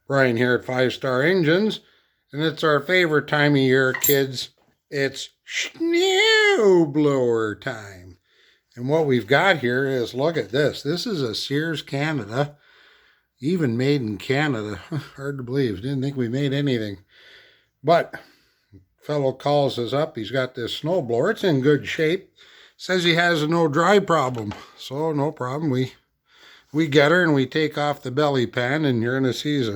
Brian here at 5 Star Engines, and it's our favorite time of year, kids. It's snow blower time. And what we've got here is, look at this. This is a Sears Canada, even made in Canada. Hard to believe. Didn't think we made anything. But fellow calls us up. He's got this snow blower. It's in good shape. Says he has a no dry problem. So no problem. We get her and we take off the belly pan, and you're going to see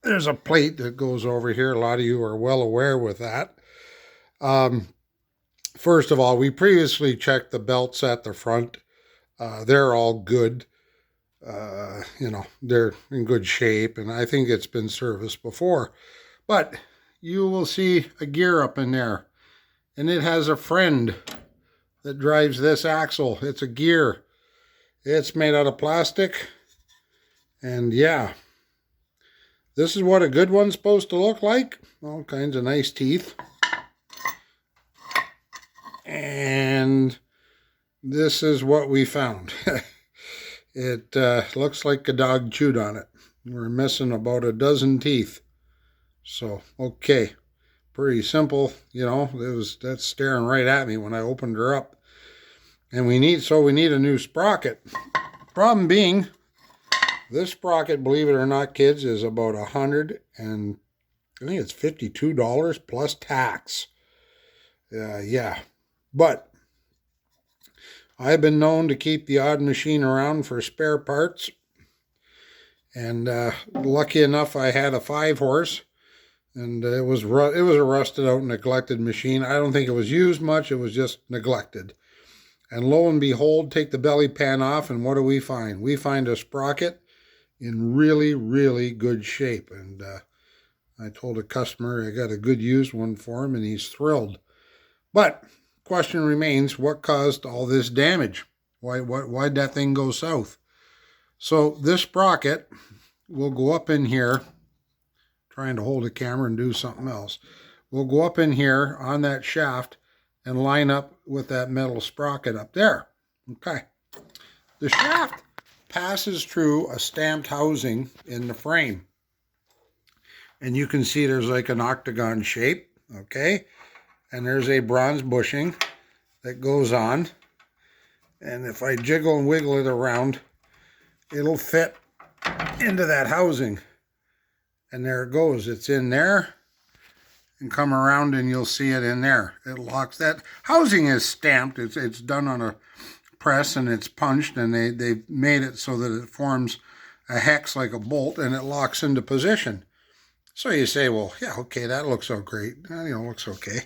there's a plate that goes over here. A lot of you are well aware with that. First of all, we previously checked the belts at the front. They're all good. They're in good shape, and I think it's been serviced before. But you will see a gear up in there, and it has a friend that drives this axle. It's a gear. It's made out of plastic, and yeah, this is what a good one's supposed to look like. All kinds of nice teeth. And this is what we found. It looks like a dog chewed on it. We're missing about a dozen teeth. So, okay. Pretty simple. That's staring right at me when I opened her up. And we need a new sprocket. Problem being, this sprocket, believe it or not, kids, is about $100 and I think it's $52 plus tax. Yeah. But I've been known to keep the odd machine around for spare parts. And lucky enough, I had a 5-horse. And it was a rusted out, neglected machine. I don't think it was used much. It was just neglected. And lo and behold, take the belly pan off, and what do we find? We find a sprocket in really, really good shape. And I told a customer I got a good used one for him, and he's thrilled. But question remains, what caused all this damage? Why'd that thing go south? So this sprocket will go up in here, trying to hold the camera and do something else. We'll go up in here on that shaft and line up with that metal sprocket up there. Okay. The shaft passes through a stamped housing in the frame. And you can see there's like an octagon shape, okay? And there's a bronze bushing that goes on. And if I jiggle and wiggle it around, it'll fit into that housing. And there it goes. It's in there. And come around and you'll see it in there. It locks. That housing is stamped. It's done on a press and it's punched, and they've made it so that it forms a hex like a bolt, and it locks into position. So you say, well, yeah, okay, that looks so great. Looks okay.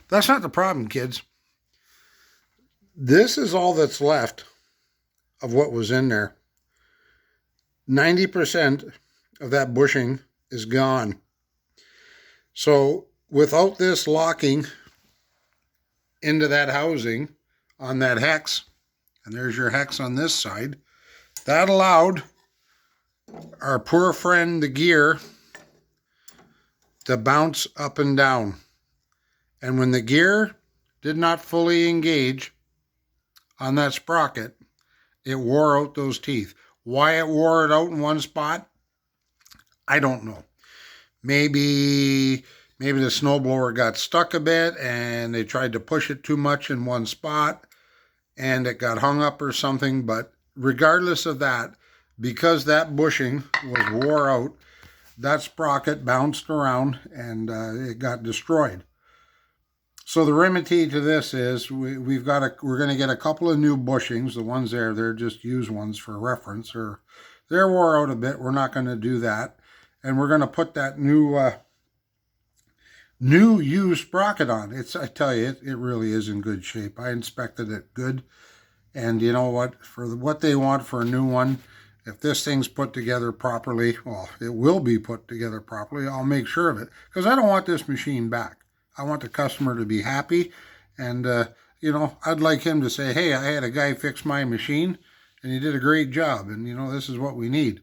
That's not the problem, kids. This is all that's left of what was in there. 90% of that bushing is gone. So without this locking into that housing on that hex, and there's your hex on this side, that allowed our poor friend, the gear, to bounce up and down. And when the gear did not fully engage on that sprocket, it wore out those teeth. Why it wore it out in one spot, I don't know. Maybe the snowblower got stuck a bit and they tried to push it too much in one spot and it got hung up or something. But regardless of that, because that bushing was wore out, that sprocket bounced around and it got destroyed. So the remedy to this is we're going to get a couple of new bushings. The ones there, they're just used ones for reference, or they're wore out a bit. We're not going to do that. And we're going to put that new used sprocket on. I tell you, it really is in good shape. I inspected it good. And you know what? For what they want for a new one, if this thing's put together properly, well, it will be put together properly. I'll make sure of it, because I don't want this machine back. I want the customer to be happy. And, I'd like him to say, hey, I had a guy fix my machine and he did a great job. And, this is what we need.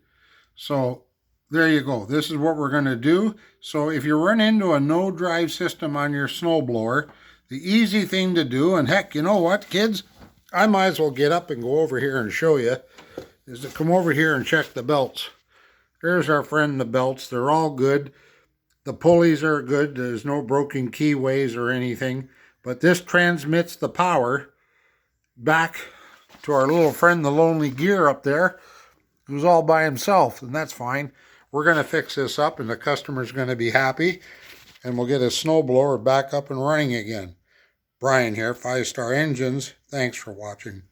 So there you go. This is what we're going to do. So if you run into a no drive system on your snowblower, the easy thing to do, and heck, you know what, kids? I might as well get up and go over here and show you, is to come over here and check the belts. Here's our friend the belts. They're all good. The pulleys are good. There's no broken keyways or anything. But this transmits the power back to our little friend, the lonely gear up there, who's all by himself, and that's fine. We're going to fix this up, and the customer's going to be happy, and we'll get his snowblower back up and running again. Brian here, 5 Star Engines. Thanks for watching.